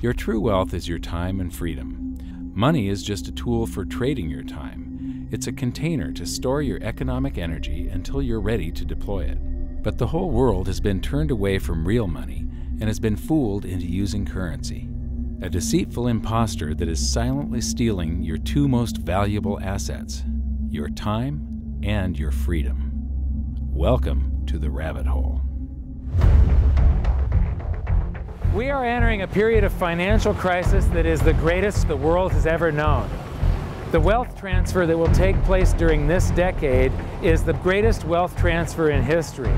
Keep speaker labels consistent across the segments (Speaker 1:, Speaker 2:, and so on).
Speaker 1: Your true wealth is your time and freedom. Money is just a tool for trading your time. It's a container to store your economic energy until you're ready to deploy it. But the whole world has been turned away from real money and has been fooled into using currency. A deceitful impostor that is silently stealing your two most valuable assets, your time and your freedom. Welcome to the rabbit hole.
Speaker 2: We are entering a period of financial crisis that is the greatest the world has ever known. The wealth transfer that will take place during this decade is the greatest wealth transfer in history.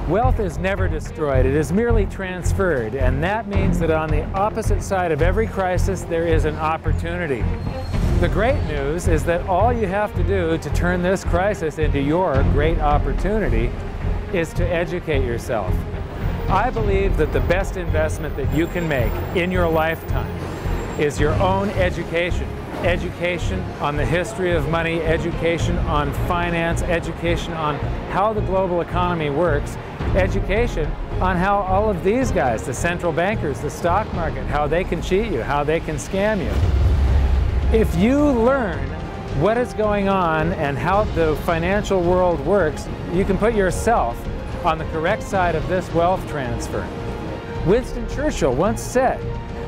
Speaker 2: Wealth is never destroyed, it is merely transferred, and that means that on the opposite side of every crisis there is an opportunity. The great news is that all you have to do to turn this crisis into your great opportunity is to educate yourself. I believe that the best investment that you can make in your lifetime is your own education. Education on the history of money, education on finance, education on how the global economy works, education on how all of these guys, the central bankers, the stock market, how they can cheat you, how they can scam you. If you learn what is going on and how the financial world works, you can put yourself on the correct side of this wealth transfer. Winston Churchill once said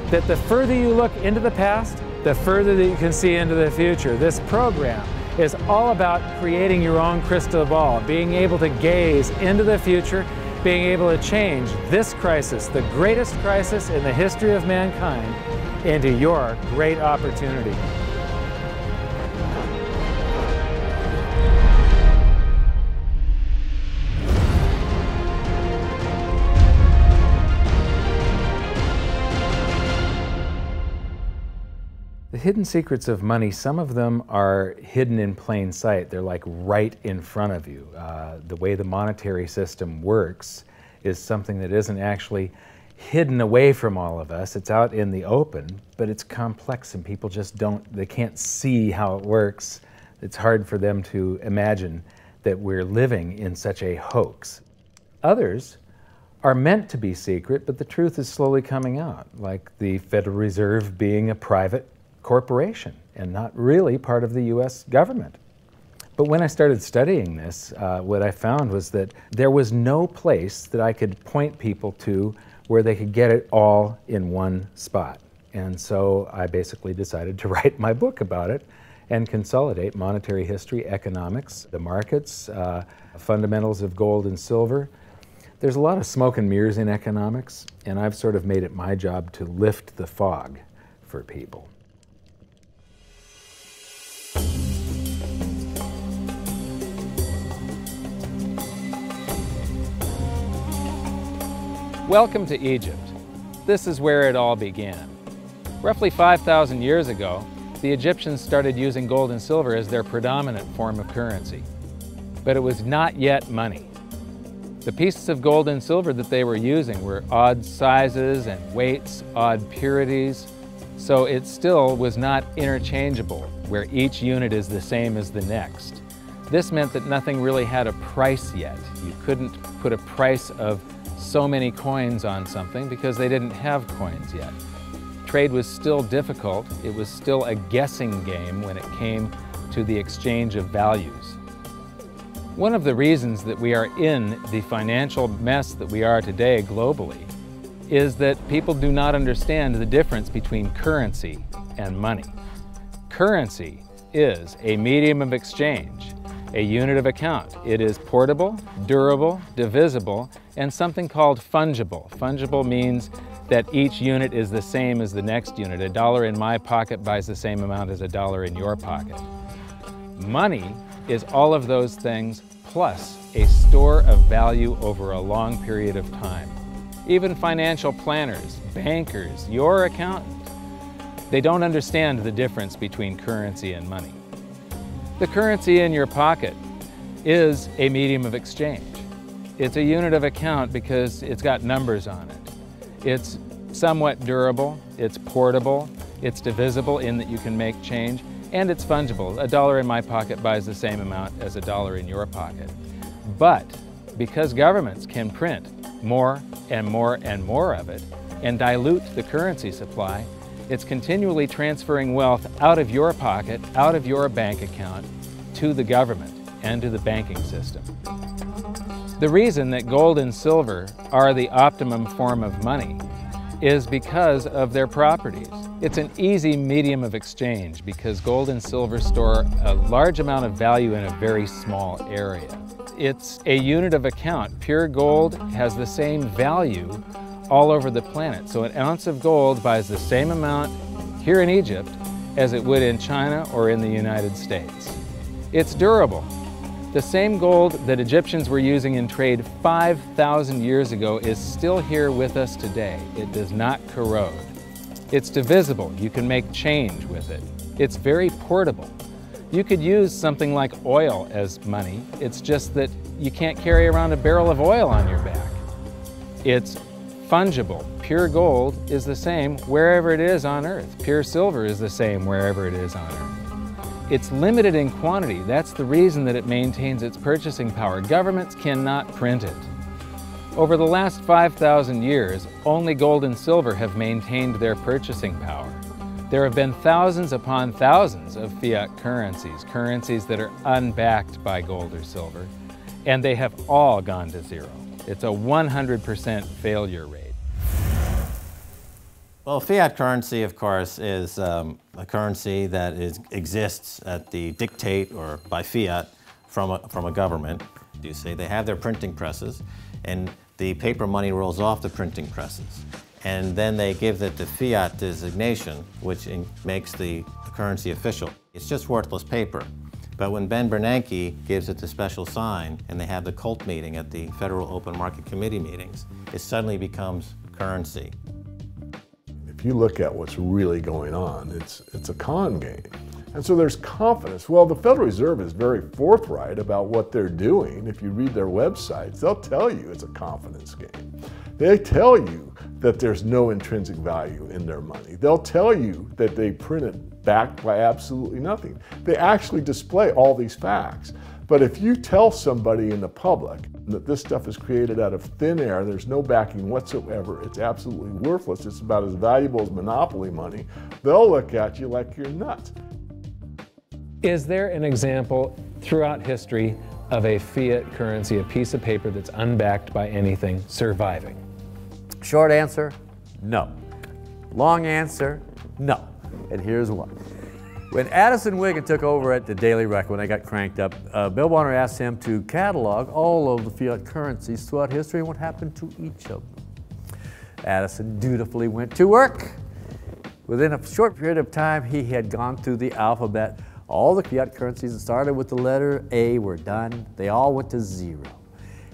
Speaker 2: that the further you look into the past, the further that you can see into the future. This program is all about creating your own crystal ball, being able to gaze into the future, being able to change this crisis, the greatest crisis in the history of mankind, into your great opportunity. The hidden secrets of money, some of them are hidden in plain sight. They're like right in front of you. The way the monetary system works is something that isn't actually hidden away from all of us. It's out in the open, but it's complex and people just they can't see how it works. It's hard for them to imagine that we're living in such a hoax. Others are meant to be secret, but the truth is slowly coming out, like the Federal Reserve being a private corporation and not really part of the U.S. government. But when I started studying this, what I found was that there was no place that I could point people to where they could get it all in one spot. And so I basically decided to write my book about it and consolidate monetary history, economics, the markets, fundamentals of gold and silver. There's a lot of smoke and mirrors in economics, and I've sort of made it my job to lift the fog for people.
Speaker 3: Welcome to Egypt. This is where it all began. Roughly 5,000 years ago, the Egyptians started using gold and silver as their predominant form of currency. But it was not yet money. The pieces of gold and silver that they were using were odd sizes and weights, odd purities, so it still was not interchangeable, where each unit is the same as the next. This meant that nothing really had a price yet. You couldn't put a price of so many coins on something because they didn't have coins yet. Trade was still difficult. It was still a guessing game when it came to the exchange of values. One of the reasons that we are in the financial mess that we are today globally is that people do not understand the difference between currency and money. Currency is a medium of exchange, a unit of account. It is portable, durable, divisible, and something called fungible. Fungible means that each unit is the same as the next unit. A dollar in my pocket buys the same amount as a dollar in your pocket. Money is all of those things plus a store of value over a long period of time. Even financial planners, bankers, your accountant, they don't understand the difference between currency and money. The currency in your pocket is a medium of exchange. It's a unit of account because it's got numbers on it. It's somewhat durable, it's portable, it's divisible in that you can make change, and it's fungible. A dollar in my pocket buys the same amount as a dollar in your pocket. But because governments can print more and more and more of it, and dilute the currency supply, it's continually transferring wealth out of your pocket, out of your bank account, to the government and to the banking system. The reason that gold and silver are the optimum form of money is because of their properties. It's an easy medium of exchange because gold and silver store a large amount of value in a very small area. It's a unit of account. Pure gold has the same value all over the planet. So an ounce of gold buys the same amount here in Egypt as it would in China or in the United States. It's durable. The same gold that Egyptians were using in trade 5,000 years ago is still here with us today. It does not corrode. It's divisible. You can make change with it. It's very portable. You could use something like oil as money. It's just that you can't carry around a barrel of oil on your back. It's fungible. Pure gold is the same wherever it is on Earth. Pure silver is the same wherever it is on Earth. It's limited in quantity. That's the reason that it maintains its purchasing power. Governments cannot print it. Over the last 5,000 years, only gold and silver have maintained their purchasing power. There have been thousands upon thousands of fiat currencies, currencies that are unbacked by gold or silver, and they have all gone to zero. It's a 100% failure rate.
Speaker 4: Well, fiat currency, of course, is a currency that exists at the dictate or by fiat from a government. You say they have their printing presses, and the paper money rolls off the printing presses. And then they give it the fiat designation, which makes the currency official. It's just worthless paper. But when Ben Bernanke gives it the special sign, and they have the cult meeting at the Federal Open Market Committee meetings, it suddenly becomes currency.
Speaker 5: If you look at what's really going on, it's a con game. And so there's confidence. Well, the Federal Reserve is very forthright about what they're doing. If you read their websites, they'll tell you it's a confidence game. They tell you that there's no intrinsic value in their money. They'll tell you that they print it backed by absolutely nothing. They actually display all these facts. But if you tell somebody in the public that this stuff is created out of thin air, there's no backing whatsoever, it's absolutely worthless, it's about as valuable as monopoly money, they'll look at you like you're nuts.
Speaker 2: Is there an example throughout history of a fiat currency, a piece of paper that's unbacked by anything, surviving?
Speaker 6: Short answer, no. Long answer, no. And here's why. When Addison Wiggin took over at the Daily Record, when they got cranked up, Bill Warner asked him to catalog all of the fiat currencies throughout history and what happened to each of them. Addison dutifully went to work. Within a short period of time, he had gone through the alphabet. All the fiat currencies that started with the letter A were done. They all went to zero.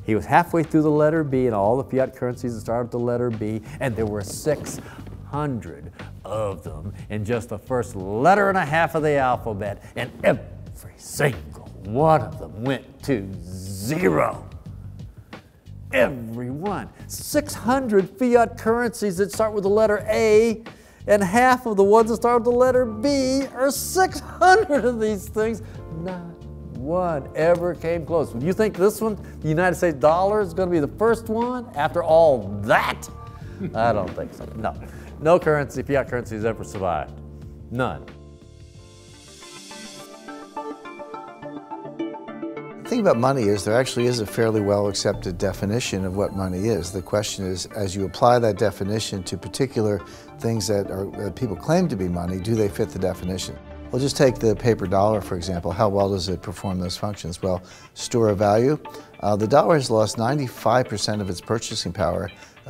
Speaker 6: He was halfway through the letter B, and all the fiat currencies that started with the letter B, and there were 600 of them in just the first letter and a half of the alphabet, and every single one of them went to zero. Every one. 600 fiat currencies that start with the letter A, and half of the ones that start with the letter B are 600 of these things. Not one ever came close. Do you think this one, the United States dollar, is going to be the first one after all that? I don't think so. No. No currency, fiat currency has ever survived. None.
Speaker 7: The thing about money is there actually is a fairly well accepted definition of what money is. The question is, as you apply that definition to particular things that people claim to be money, do they fit the definition? We'll just take the paper dollar, for example. How well does it perform those functions? Well, store of value. The dollar has lost 95% of its purchasing power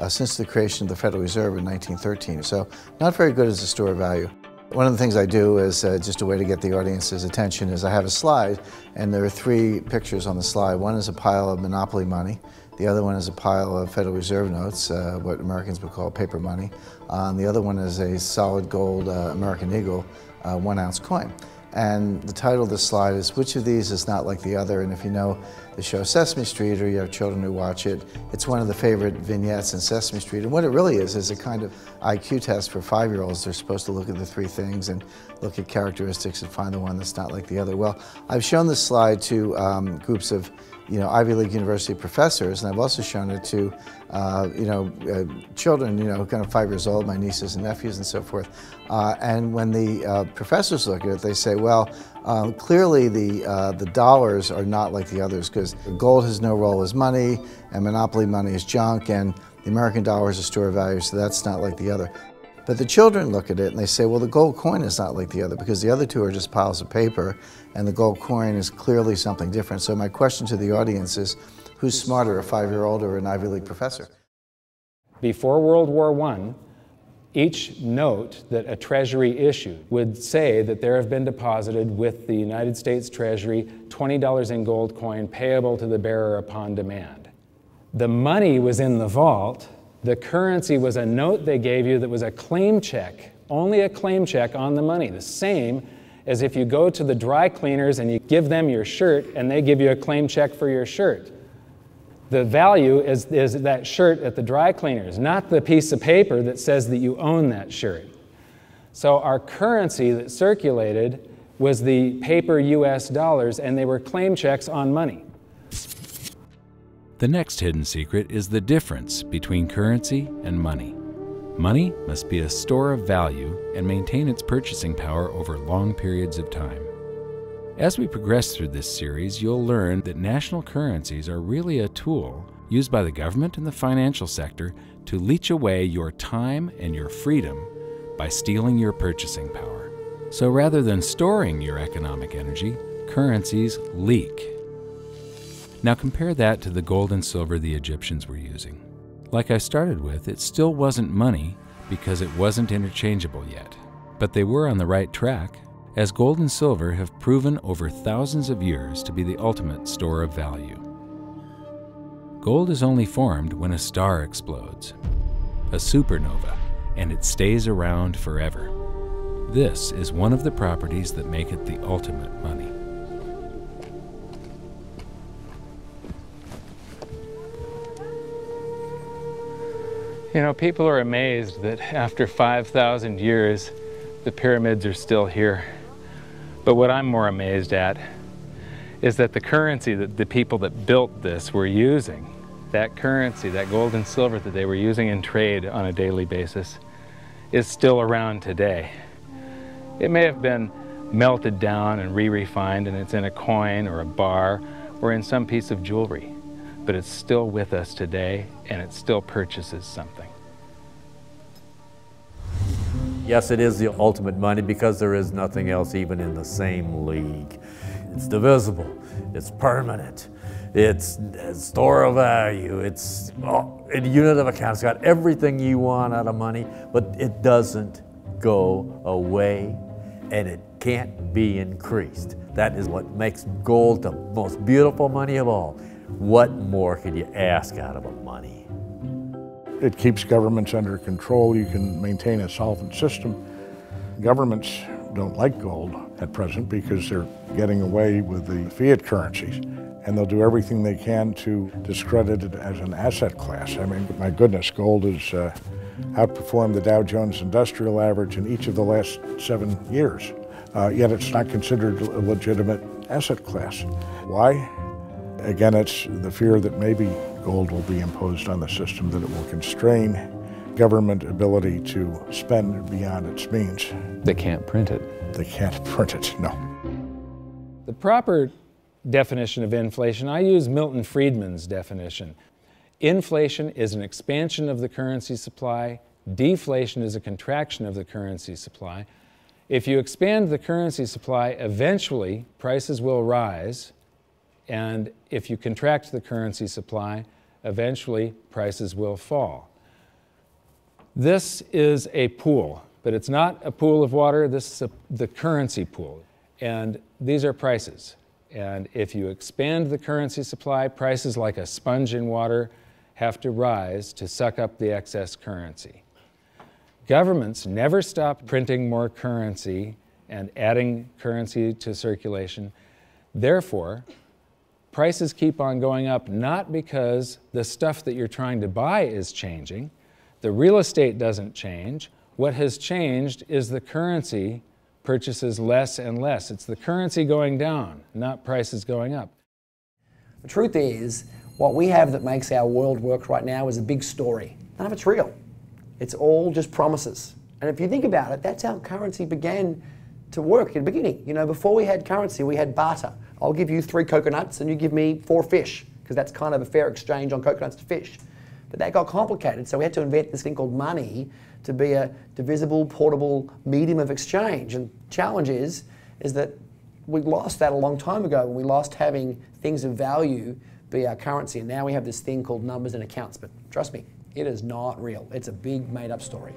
Speaker 7: since the creation of the Federal Reserve in 1913. So not very good as a store of value. One of the things I do is just a way to get the audience's attention is I have a slide, and there are 3 pictures on the slide. One is a pile of monopoly money. The other one is a pile of Federal Reserve notes, what Americans would call paper money. The other one is a solid gold American Eagle 1-ounce coin. And the title of the slide is, which of these is not like the other? And if you know the show Sesame Street, or you have children who watch it. It's one of the favorite vignettes in Sesame Street. And what it really is a kind of IQ test for 5-year-olds. They're supposed to look at the 3 things and look at characteristics and find the one that's not like the other. Well, I've shown this slide to groups of Ivy League university professors, and I've also shown it to children, kind of 5 years old, my nieces and nephews and so forth. And when the professors look at it, they say, well, clearly the dollars are not like the others, because gold has no role as money, and monopoly money is junk, and the American dollar is a store of value, so that's not like the other. But the children look at it and they say, well, the gold coin is not like the other, because the other two are just piles of paper, and the gold coin is clearly something different. So my question to the audience is, who's smarter, a 5-year-old or an Ivy League professor?
Speaker 3: Before World War I, each note that a treasury issued would say that there have been deposited with the United States Treasury $20 in gold coin payable to the bearer upon demand. The money was in the vault. The currency was a note they gave you that was a claim check, only a claim check on the money, the same as if you go to the dry cleaners and you give them your shirt and they give you a claim check for your shirt. The value is that shirt at the dry cleaners, not the piece of paper that says that you own that shirt. So our currency that circulated was the paper US dollars, and they were claim checks on money.
Speaker 1: The next hidden secret is the difference between currency and money. Money must be a store of value and maintain its purchasing power over long periods of time. As we progress through this series, you'll learn that national currencies are really a tool used by the government and the financial sector to leech away your time and your freedom by stealing your purchasing power. So rather than storing your economic energy, currencies leak. Now compare that to the gold and silver the Egyptians were using. Like I started with, it still wasn't money because it wasn't interchangeable yet. But they were on the right track, as gold and silver have proven over thousands of years to be the ultimate store of value. Gold is only formed when a star explodes, a supernova, and it stays around forever. This is one of the properties that make it the ultimate money.
Speaker 3: People are amazed that after 5,000 years, the pyramids are still here. But what I'm more amazed at is that the currency that the people that built this were using, that currency, that gold and silver that they were using in trade on a daily basis, is still around today. It may have been melted down and re-refined, and it's in a coin or a bar or in some piece of jewelry, but it's still with us today, and it still purchases something.
Speaker 6: Yes, it is the ultimate money, because there is nothing else even in the same league. It's divisible, it's permanent, it's a store of value, it's a unit of account. It's got everything you want out of money, but it doesn't go away, and it can't be increased. That is what makes gold the most beautiful money of all. What more could you ask out of a money?
Speaker 8: It keeps governments under control. You can maintain a solvent system. Governments don't like gold at present because they're getting away with the fiat currencies, and they'll do everything they can to discredit it as an asset class. I mean, my goodness, gold has outperformed the Dow Jones Industrial Average in each of the last 7 years, yet it's not considered a legitimate asset class. Why? Again, it's the fear that maybe gold will be imposed on the system, that it will constrain government ability to spend beyond its means.
Speaker 3: They can't print it.
Speaker 8: They can't print it, no.
Speaker 3: The proper definition of inflation, I use Milton Friedman's definition. Inflation is an expansion of the currency supply. Deflation is a contraction of the currency supply. If you expand the currency supply, eventually prices will rise. And if you contract the currency supply, eventually prices will fall. This is a pool, but it's not a pool of water. This is the currency pool. And these are prices. And if you expand the currency supply, prices like a sponge in water have to rise to suck up the excess currency. Governments never stop printing more currency and adding currency to circulation. Therefore, Prices keep on going up not because the stuff that you're trying to buy is changing. The real estate doesn't change. What has changed is the currency purchases less and less. It's the currency going down, not prices going up.
Speaker 9: The truth is, what we have that makes our world work right now is a big story. None of it's real. It's all just promises. And if you think about it, that's how currency began to work in the beginning. You know, before we had currency, we had barter. I'll give you 3 coconuts and you give me 4 fish, because that's kind of a fair exchange on coconuts to fish. But that got complicated, so we had to invent this thing called money to be a divisible, portable medium of exchange. And the challenge is that we lost that a long time ago, when we lost having things of value be our currency. And now we have this thing called numbers and accounts. But trust me, it is not real. It's a big made-up story.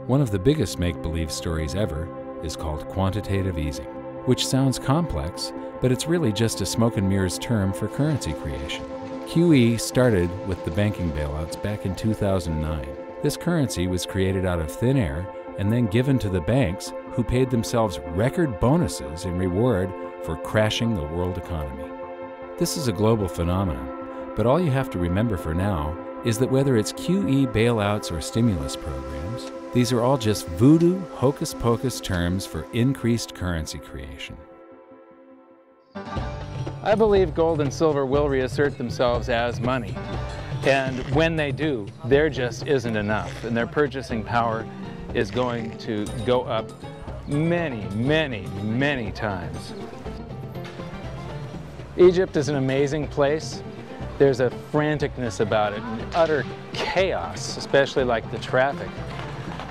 Speaker 1: One of the biggest make-believe stories ever is called quantitative easing, which sounds complex, but it's really just a smoke and mirrors term for currency creation. QE started with the banking bailouts back in 2009. This currency was created out of thin air and then given to the banks, who paid themselves record bonuses in reward for crashing the world economy. This is a global phenomenon, but all you have to remember for now is that whether it's QE bailouts or stimulus programs, these are all just voodoo, hocus-pocus terms for increased currency creation.
Speaker 3: I believe gold and silver will reassert themselves as money. And when they do, there just isn't enough. And their purchasing power is going to go up many, many, many times. Egypt is an amazing place. There's a franticness about it, and utter chaos, especially like the traffic.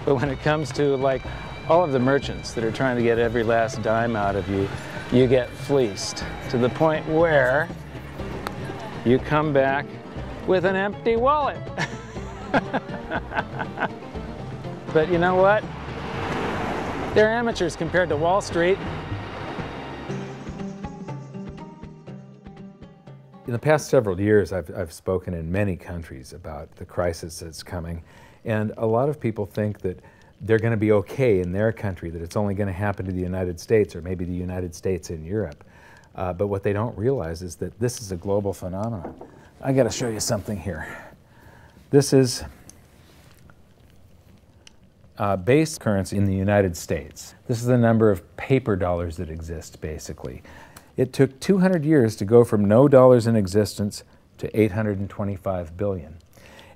Speaker 3: But when it comes to like all of the merchants that are trying to get every last dime out of you, you get fleeced to the point where you come back with an empty wallet. But you know what? They're amateurs compared to Wall Street. In the past several years, I've spoken in many countries about the crisis that's coming, and a lot of people think that they're going to be okay in their country, that it's only going to happen to the United States or maybe the United States in Europe. But what they don't realize is that this is a global phenomenon. I got to show you something here. This is base currency in the United States. This is the number of paper dollars that exist, basically. It took 200 years to go from no dollars in existence to 825 billion.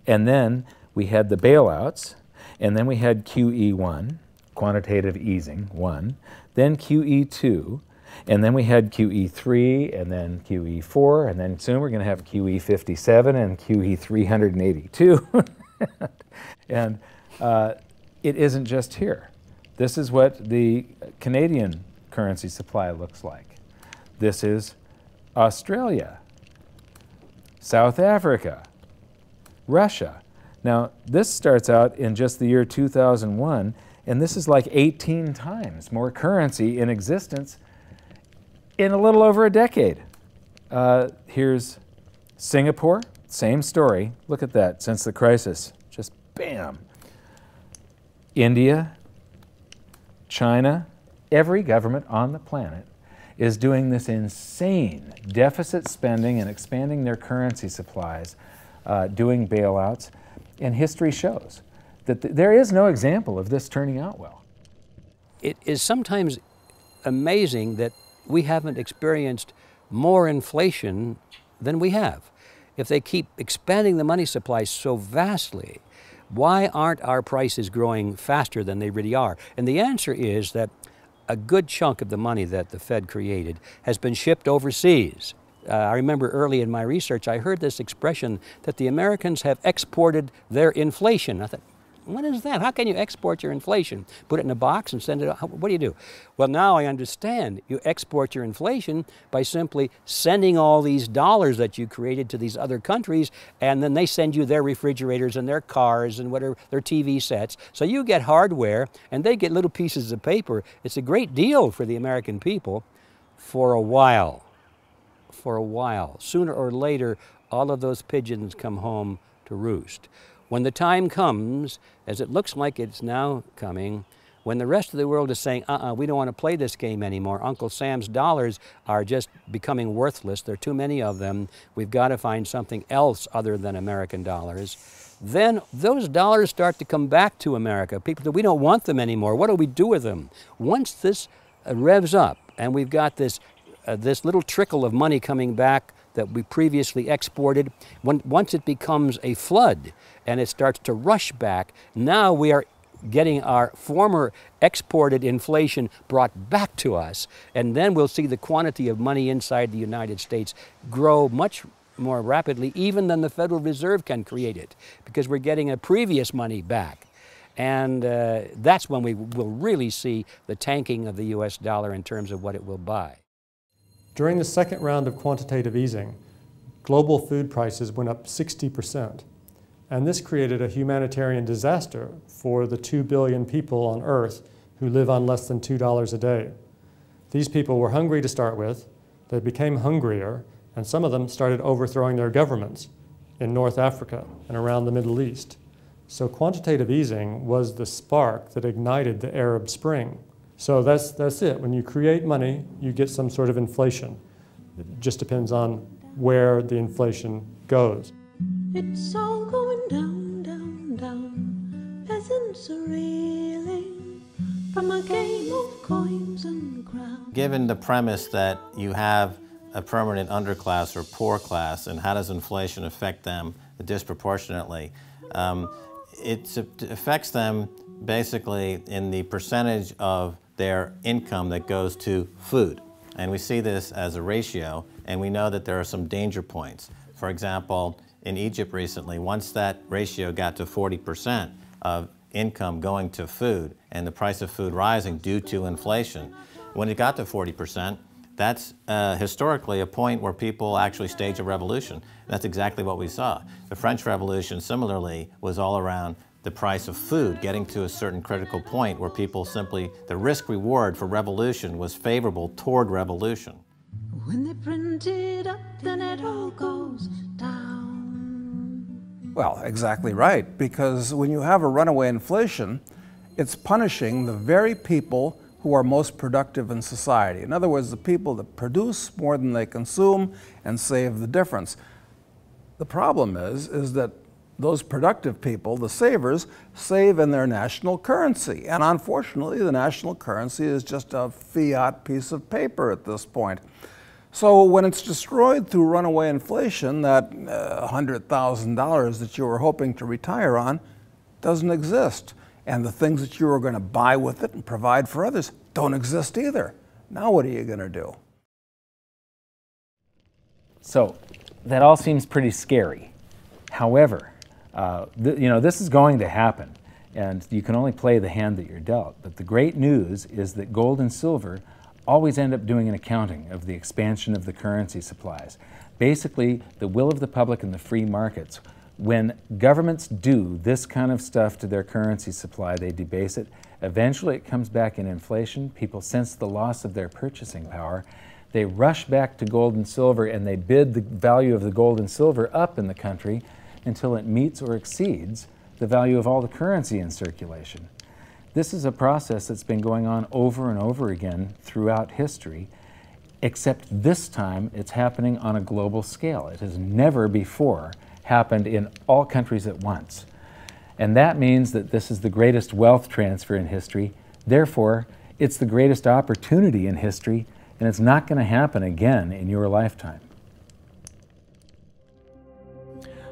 Speaker 3: And then we had the bailouts, and then we had QE1, quantitative easing 1, then QE2, and then we had QE3, and then QE4, and then soon we're going to have QE57 and QE382. And it isn't just here. This is what the Canadian currency supply looks like. This is Australia, South Africa, Russia. Now, this starts out in just the year 2001, and this is like 18 times more currency in existence in a little over a decade. Here's Singapore, same story. Look at that, since the crisis, just bam. India, China, every government on the planet is doing this insane deficit spending and expanding their currency supplies, doing bailouts. And history shows that there is no example of this turning out well.
Speaker 10: It is sometimes amazing that we haven't experienced more inflation than we have. If they keep expanding the money supply so vastly, why aren't our prices growing faster than they really are? And the answer is that a good chunk of the money that the Fed created has been shipped overseas. I remember early in my research, I heard this expression that the Americans have exported their inflation. I thought, what is that? How can you export your inflation? Put it in a box and send it out? What do you do? Well, now I understand. You export your inflation by simply sending all these dollars that you created to these other countries, and then they send you their refrigerators and their cars and whatever, their TV sets. So you get hardware, and they get little pieces of paper. It's a great deal for the American people for a while. For a while. Sooner or later, all of those pigeons come home to roost. When the time comes, as it looks like it's now coming, When the rest of the world is saying, we don't want to play this game anymore. Uncle Sam's dollars are just becoming worthless. There are too many of them. We've got to find something else other than American dollars. Then those dollars start to come back to America. People say, we don't want them anymore. What do we do with them? Once this revs up and we've got this little trickle of money coming back that we previously exported, once it becomes a flood and it starts to rush back, now we are getting our former exported inflation brought back to us, and then we'll see the quantity of money inside the United States grow much more rapidly even than the Federal Reserve can create it, because we're getting a previous money back. And that's when we will really see the tanking of the US dollar in terms of what it will buy.
Speaker 11: During the second round of quantitative easing, global food prices went up 60%. And this created a humanitarian disaster for the 2 billion people on Earth who live on less than $2 a day. These people were hungry to start with, they became hungrier, and some of them started overthrowing their governments in North Africa and around the Middle East. So quantitative easing was the spark that ignited the Arab Spring. So that's it. When you create money, you get some sort of inflation. It just depends on where the inflation goes.
Speaker 12: It's all going down, down, down. Peasants are reeling from a game of coins and crowns.
Speaker 4: Given the premise that you have a permanent underclass or poor class, and how does inflation affect them disproportionately, it affects them basically in the percentage of their income that goes to food. And we see this as a ratio, and we know that there are some danger points. For example, in Egypt recently, once that ratio got to 40% of income going to food and the price of food rising due to inflation, when it got to 40%, that's historically a point where people actually stage a revolution. That's exactly what we saw. The French Revolution, similarly, was all around the price of food getting to a certain critical point where people simply, the risk-reward for revolution was favorable toward revolution.
Speaker 12: When they print it up, then it all goes down.
Speaker 13: Well, exactly right, because when you have a runaway inflation, it's punishing the very people who are most productive in society. In other words, the people that produce more than they consume and save the difference. The problem is that those productive people, the savers, save in their national currency. And unfortunately, the national currency is just a fiat piece of paper at this point. So when it's destroyed through runaway inflation, that $100,000 that you were hoping to retire on doesn't exist. And the things that you were going to buy with it and provide for others don't exist either. Now what are you going to do?
Speaker 3: So that all seems pretty scary. However, this is going to happen, and you can only play the hand that you're dealt. But the great news is that gold and silver always end up doing an accounting of the expansion of the currency supplies. Basically, the will of the public and the free markets. When governments do this kind of stuff to their currency supply, they debase it. Eventually it comes back in inflation. People sense the loss of their purchasing power. They rush back to gold and silver, and they bid the value of the gold and silver up in the country until it meets or exceeds the value of all the currency in circulation. This is a process that's been going on over and over again throughout history, except this time it's happening on a global scale. It has never before happened in all countries at once. And that means that this is the greatest wealth transfer in history. Therefore, it's the greatest opportunity in history, and it's not going to happen again in your lifetime.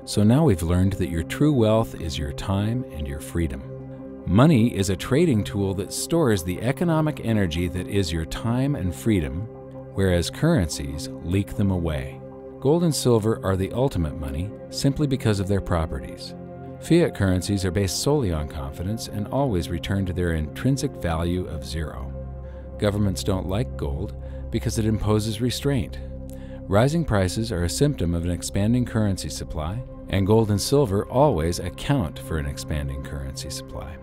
Speaker 1: So now we've learned that your true wealth is your time and your freedom. Money is a trading tool that stores the economic energy that is your time and freedom, whereas currencies leak them away. Gold and silver are the ultimate money simply because of their properties. Fiat currencies are based solely on confidence and always return to their intrinsic value of zero. Governments don't like gold because it imposes restraint. Rising prices are a symptom of an expanding currency supply, and gold and silver always account for an expanding currency supply.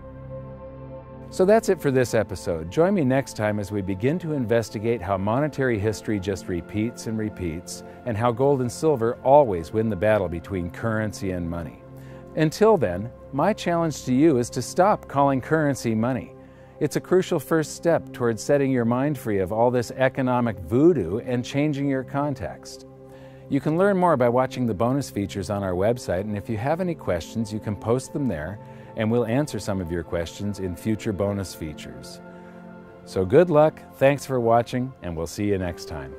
Speaker 3: So that's it for this episode. Join me next time as we begin to investigate how monetary history just repeats and repeats, and how gold and silver always win the battle between currency and money. Until then, my challenge to you is to stop calling currency money.
Speaker 1: It's a crucial first step towards setting your mind free of all this economic voodoo and changing your context. You can learn more by watching the bonus features on our website, and if you have any questions, you can post them there, and we'll answer some of your questions in future bonus features. So good luck, thanks for watching, and we'll see you next time.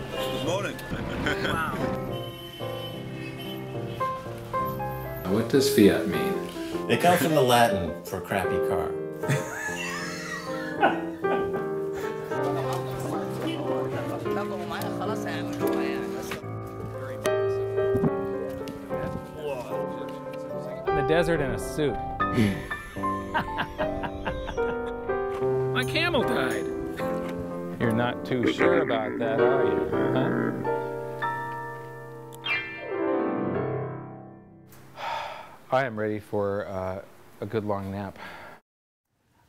Speaker 14: Good morning. Wow.
Speaker 1: What does fiat mean?
Speaker 4: It comes from the Latin for crappy car.
Speaker 2: In the desert in a suit. My camel died.
Speaker 1: You're not too sure about that, are you? Huh? I am ready for a good long nap.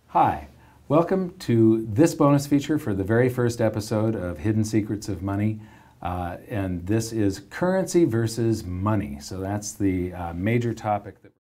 Speaker 1: Hi, welcome to this bonus feature for the very first episode of Hidden Secrets of Money. And this is currency versus money. So that's the major topic that